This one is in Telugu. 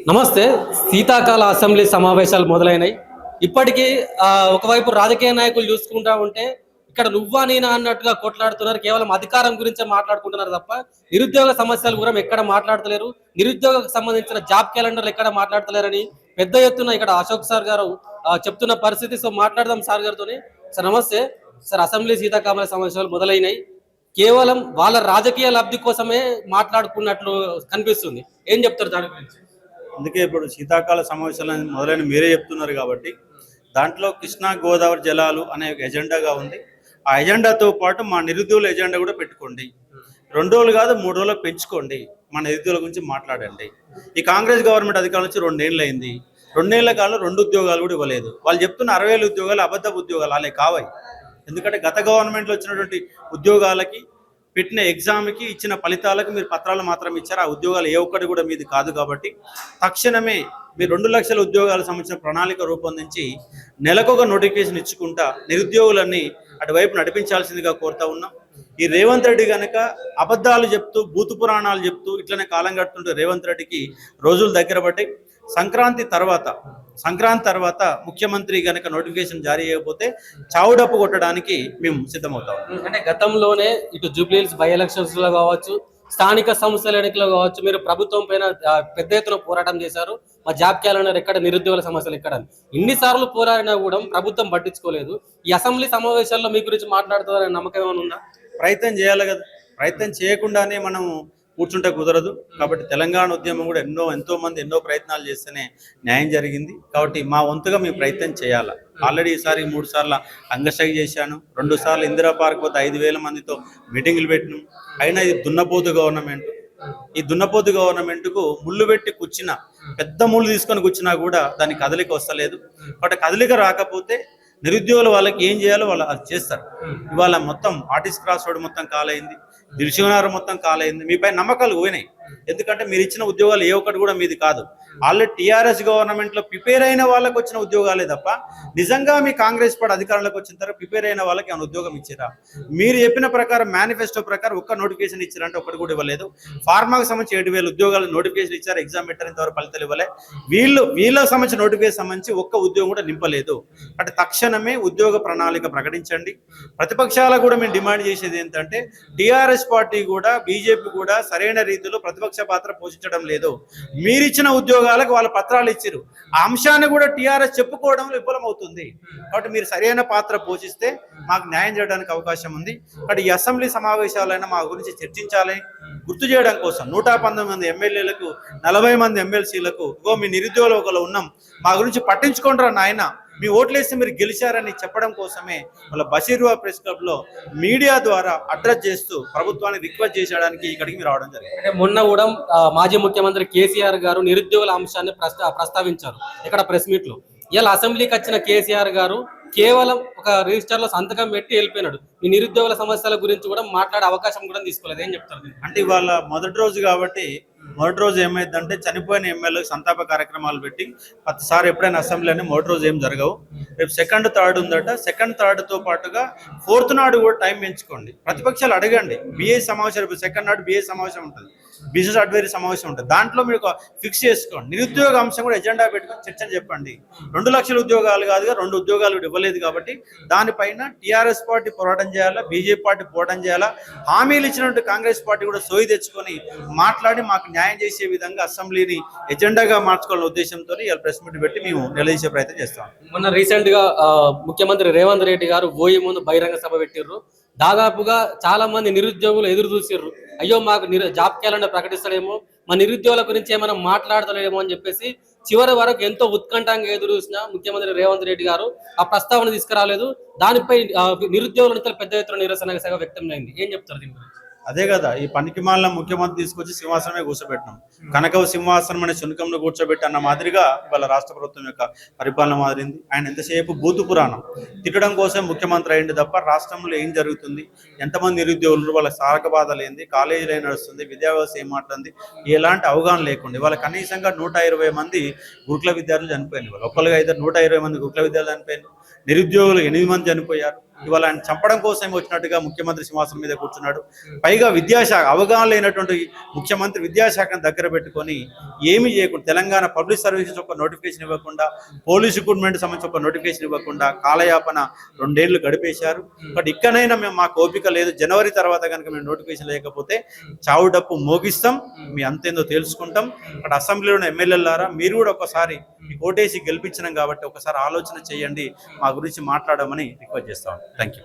నమస్తే. శీతాకాల అసెంబ్లీ సమావేశాలు మొదలైనాయి. ఇప్పటికీ ఒకవైపు రాజకీయ నాయకులు చూసుకుంటా ఉంటే ఇక్కడ నువ్వా నేనా అన్నట్టుగా కొట్లాడుతున్నారు. కేవలం అధికారం గురించే మాట్లాడుకుంటున్నారు తప్ప నిరుద్యోగ సమస్యలు కూడా ఎక్కడ మాట్లాడతలేరు. నిరుద్యోగకు సంబంధించిన జాబ్ క్యాలెండర్లు ఎక్కడ మాట్లాడతలేరని పెద్ద ఎత్తున ఇక్కడ అశోక్ సార్ గారు చెప్తున్న పరిస్థితి. సో మాట్లాడదాం సార్ గారితోనే. సార్ నమస్తే సార్. అసెంబ్లీ శీతాకాల సమావేశాలు మొదలైనాయి. కేవలం వాళ్ళ రాజకీయ లబ్ధి కోసమే మాట్లాడుకున్నట్లు కనిపిస్తుంది. ఏం చెప్తారు దాని గురించి? అందుకే ఇప్పుడు శీతాకాల సమావేశాలు మొదలైన మీరే చెప్తున్నారు కాబట్టి దాంట్లో కృష్ణా గోదావరి జలాలు అనే ఎజెండాగా ఉంది. ఆ ఎజెండాతో పాటు మా నిరుద్యోగుల ఎజెండా కూడా పెట్టుకోండి. 2 రోజులు కాదు 3 రోజులు పెంచుకోండి. మా నిరుద్యోగుల గురించి మాట్లాడండి. ఈ కాంగ్రెస్ గవర్నమెంట్ అధికారం వచ్చి 2 ఏళ్ళు అయింది. 2 ఏళ్ల కాలంలో 2 ఉద్యోగాలు కూడా ఇవ్వలేదు. వాళ్ళు చెప్తున్న 60,000 ఉద్యోగాలు అబద్ధ ఉద్యోగాలు అలా కావాయి. ఎందుకంటే గత గవర్నమెంట్లో వచ్చినటువంటి ఉద్యోగాలకి పెట్టిన ఎగ్జామ్కి ఇచ్చిన ఫలితాలకు మీరు పత్రాలు మాత్రం ఇచ్చారు. ఆ ఉద్యోగాలు ఏ ఒక్కటి కూడా మీది కాదు. కాబట్టి తక్షణమే మీరు 2 లక్షల ఉద్యోగాలకు సంబంధించిన ప్రణాళిక రూపొందించి నెలకొక నోటిఫికేషన్ ఇచ్చుకుంటా నిరుద్యోగులన్నీ అటువైపు నడిపించాల్సిందిగా కోరుతా ఉన్నాం. ఈ రేవంత్ రెడ్డి కనుక అబద్ధాలు చెప్తూ బూతు పురాణాలు చెప్తూ ఇట్లనే కాలం గడుతుంటే రేవంత్ రెడ్డికి రోజులు దగ్గర పట్టి సంక్రాంతి తర్వాత ముఖ్యమంత్రి కనుక నోటిఫికేషన్ జారీ చేయకపోతే చావుడప్పు కొట్టడానికి మేము సిద్ధమవుతాం. అంటే గతంలోనే ఇటు జూబ్లీహిల్స్ బై ఎలక్షన్స్ లో కావచ్చు, స్థానిక సంస్థల ఎన్నికలో కావచ్చు, మీరు ప్రభుత్వం పైన పెద్ద ఎత్తున పోరాటం చేశారు. మా జాబ్ క్యాలెండర్ ఎక్కడ, నిరుద్యోగుల సమస్యలు ఎక్కడ, ఇన్నిసార్లు పోరాడినా కూడా ప్రభుత్వం పట్టించుకోలేదు. ఈ అసెంబ్లీ సమావేశాల్లో మీ గురించి మాట్లాడుతుందనే నమ్మకం ఏమైనా ఉందా? ప్రయత్నం చేయాలి కదా. ప్రయత్నం చేయకుండానే మనం కూర్చుంటే కుదరదు. కాబట్టి తెలంగాణ ఉద్యమం కూడా ఎంతో మంది ఎన్నో ప్రయత్నాలు చేస్తేనే న్యాయం జరిగింది. కాబట్టి మా వంతుగా మేము ప్రయత్నం చేయాలి. ఆల్రెడీ ఈసారి 3 సార్లు అంగస్ట్రైక్ చేశాను. 2 సార్లు ఇందిరా పార్క్ పోతే 5,000 మందితో మీటింగులు పెట్టినాం. అయినా ఇది దున్నపోతు గవర్నమెంట్. ఈ దున్నపోతు గవర్నమెంట్కు ముళ్ళు పెట్టి కూర్చున్న పెద్ద ముళ్ళు తీసుకొని కూర్చున్నా కూడా దానికి కదలిక వస్తలేదు. కాబట్టి కదలిక రాకపోతే నిరుద్యోగులు వాళ్ళకి ఏం చేయాలో వాళ్ళు అది చేస్తారు. ఇవాళ మొత్తం ఆర్టిస్ట్ క్రాస్ రోడ్ మొత్తం కాలైంది, దిల్సుఖ్నగర్ మొత్తం కాలైంది. మీపై నమ్మకాలు పోయినాయి. ఎందుకంటే మీరు ఇచ్చిన ఉద్యోగాలు ఏ ఒక్కటి కూడా మీది కాదు. ఆల్రెడీ టీఆర్ఎస్ గవర్నమెంట్లో ప్రిపేర్ అయిన వాళ్ళకి వచ్చిన ఉద్యోగాలే తప్ప నిజంగా మీ కాంగ్రెస్ పార్టీ అధికారంలోకి వచ్చిన తర్వాత ప్రిపేర్ అయిన వాళ్ళకి ఏమైనా ఉద్యోగం ఇచ్చారా? మీరు చెప్పిన ప్రకారం మేనిఫెస్టో ప్రకారం ఒక్క నోటిఫికేషన్ ఇచ్చారంటే ఒక్కటి కూడా ఇవ్వలేదు. ఫార్మాకు సంబంధించి 7,000 ఉద్యోగాలు నోటిఫికేషన్ ఇచ్చారు. ఎగ్జామ్ పెట్టారు, ఇంతవరకు ఫలితాలు ఇవ్వలే. వీళ్ళకి సంబంధించిన నోటిఫికేషన్ సంబంధించి ఒక్క ఉద్యోగం కూడా నింపలేదు. అంటే తక్షణమే ఉద్యోగ ప్రణాళిక ప్రకటించండి. ప్రతిపక్షాలకు కూడా మేము డిమాండ్ చేసేది ఏంటంటే టీఆర్ఎస్ పార్టీ కూడా బీజేపీ కూడా సరైన రీతిలో ప్రతిపక్ష పాత్ర పోషించడం లేదు. మీరిచ్చిన ఉద్యోగాలకు వాళ్ళ పత్రాలు ఇచ్చారు. ఆ అంశాన్ని కూడా టీఆర్ఎస్ చెప్పుకోవడంలో విఫలమవుతుంది. కాబట్టి మీరు సరైన పాత్ర పోషిస్తే మాకు న్యాయం చేయడానికి అవకాశం ఉంది. కాబట్టి ఈ అసెంబ్లీ సమావేశాలైనా మా గురించి చర్చించాలని గుర్తు చేయడం కోసం 119 మంది ఎమ్మెల్యేలకు 40 మంది ఎమ్మెల్సీలకు మీ నిరుద్యోగులు ఒకళ్ళు ఉన్నాం, మా గురించి పట్టించుకుంటారా నాయన, మీ ఓట్లేస్తే మీరు గెలిచారని చెప్పడం కోసమే వాళ్ళ బషీర్వా ప్రెస్ క్లబ్ లో మీడియా ద్వారా అడ్రస్ చేస్తూ ప్రభుత్వాన్ని రిక్వెస్ట్ చేసడానికి ఇక్కడికి మీరు రావడం జరిగింది. అంటే మొన్న కూడా మాజీ ముఖ్యమంత్రి కేసీఆర్ గారు నిరుద్యోగుల అంశాన్ని ప్రస్తావించారు ఇక్కడ ప్రెస్ మీట్ లో. ఇలా అసెంబ్లీకి వచ్చిన కేసీఆర్ గారు కేవలం ఒక రిజిస్టర్ లో సంతకం పెట్టి వెళ్ళిపోయినాడు. మీ నిరుద్యోగుల సమస్యల గురించి కూడా మాట్లాడే అవకాశం కూడా తీసుకోలేదు. ఏం చెప్తారు? అంటే ఇవాళ మొదటి రోజు కాబట్టి మొదటి రోజు ఏమైందంటే చనిపోయిన ఎమ్మెల్యేలకు సంతాప కార్యక్రమాలు పెట్టి ప్రతిసారి ఎప్పుడైనా అసెంబ్లీ అని మొదటి రోజు ఏం జరగవు. రేపు 2nd, 3rd ఉందట. 2nd, 3rd పాటుగా 4th నాడు కూడా టైం పెంచుకోండి. ప్రతిపక్షాలు అడగండి. బిఏ సమావేశం, రేపు 2nd నాడు బిఏ సమావేశం ఉంటుంది, బిజినెస్ అడ్వైజరీ సమావేశం ఉంటుంది. దాంట్లో మీరు ఫిక్స్ చేసుకోండి. నిరుద్యోగ అంశం కూడా ఎజెండా పెట్టుకొని చర్చ చెప్పండి. 2 లక్షల ఉద్యోగాలు కాదుగా 2 ఉద్యోగాలు కూడా ఇవ్వలేదు. కాబట్టి దానిపైన టీఆర్ఎస్ పార్టీ పోరాటం చేయాలా, బీజేపీ పార్టీ పోరాటం చేయాలా. హామీలు ఇచ్చినట్టు కాంగ్రెస్ పార్టీ కూడా సోయి తెచ్చుకొని మాట్లాడి మాకు న్యాయం చేసే విధంగా అసెంబ్లీని ఎజెండాగా మార్చుకోవాలనే ఉద్దేశంతో ఇలా ప్రెస్ మీట్ పెట్టి మేము నిలదీసే ప్రయత్నం చేస్తాం. మొన్న రీసెంట్ గా ముఖ్యమంత్రి రేవంత్ రెడ్డి గారు పోయే ముందు బహిరంగ సభ పెట్టిర్రు. దాదాపుగా చాలా మంది నిరుద్యోగులు ఎదురు చూసిర్రు. అయ్యో మాకు జాబ్ క్యాలెండర్ ప్రకటిస్తాడేమో, మా నిరుద్యోగుల గురించి ఏమైనా మాట్లాడతలేమో అని చెప్పేసి చివరి వరకు ఎంతో ఉత్కంఠంగా ఎదురు చూసిన ముఖ్యమంత్రి రేవంత్ రెడ్డి గారు ఆ ప్రస్తావన తీసుకురాలేదు. దానిపై నిరుద్యోగుల నుంచి పెద్ద ఎత్తున నిరసన వ్యక్తం అయింది. ఏం చెప్తారు దీని గురించి? అదే కదా, ఈ పనికిమాలిన ముఖ్యమంత్రి తీసుకొచ్చి సింహాసనమే కూర్చోబెట్టినాం. కనకవ సింహాసనం అనే శునకంను కూర్చోబెట్టి అన్న మాదిరిగా ఇవాళ రాష్ట్ర ప్రభుత్వం యొక్క పరిపాలన మారింది. ఆయన ఎంతసేపు బూతు పురాణం తిట్టడం కోసం ముఖ్యమంత్రి అయింది తప్ప రాష్ట్రంలో ఏం జరుగుతుంది, ఎంతమంది నిరుద్యోగులు, వాళ్ళ సారక బాధలు ఏంది, కాలేజీలో ఏం నడుస్తుంది, విద్యా వ్యవస్థ ఏం మాట్లాడింది, ఎలాంటి అవగాహన లేకుండా ఇవాళ కనీసంగా 120 మంది గురుకుల విద్యార్థులు చనిపోయింది. వాళ్ళు ఒక్కరుగా అయితే 120 మంది గురుకుల విద్యార్థులు చనిపోయింది. నిరుద్యోగులు 8 మంది చనిపోయారు. ఇవాళ ఆయన చంపడం కోసం వచ్చినట్టుగా ముఖ్యమంత్రి సింహాసనం మీద కూర్చున్నాడు. పైగా విద్యాశాఖ అవగాహన లేనటువంటి ముఖ్యమంత్రి విద్యాశాఖను దగ్గర పెట్టుకొని ఏమీ చేయకుండా తెలంగాణ పబ్లిక్ సర్వీసెస్ ఒక నోటిఫికేషన్ ఇవ్వకుండా, పోలీస్ రిక్రూట్మెంట్ సంబంధించి ఒక నోటిఫికేషన్ ఇవ్వకుండా కాలయాపన 2 ఏళ్లు గడిపేశారు. బట్ ఇక్కడైనా మేము మాకు ఓపిక లేదు, జనవరి తర్వాత కనుక మేము నోటిఫికేషన్ లేకపోతే చావు డప్పు మోగిస్తాం, మీ అంతేందో తెలుసుకుంటాం. అక్కడ అసెంబ్లీలోని ఎమ్మెల్యేలారా మీరు కూడా ఒకసారి ఓటేసి గెలిపించినాం కాబట్టి ఒకసారి ఆలోచన చేయండి, మా గురించి మాట్లాడమని రిక్వెస్ట్ చేస్తాం. Thank you.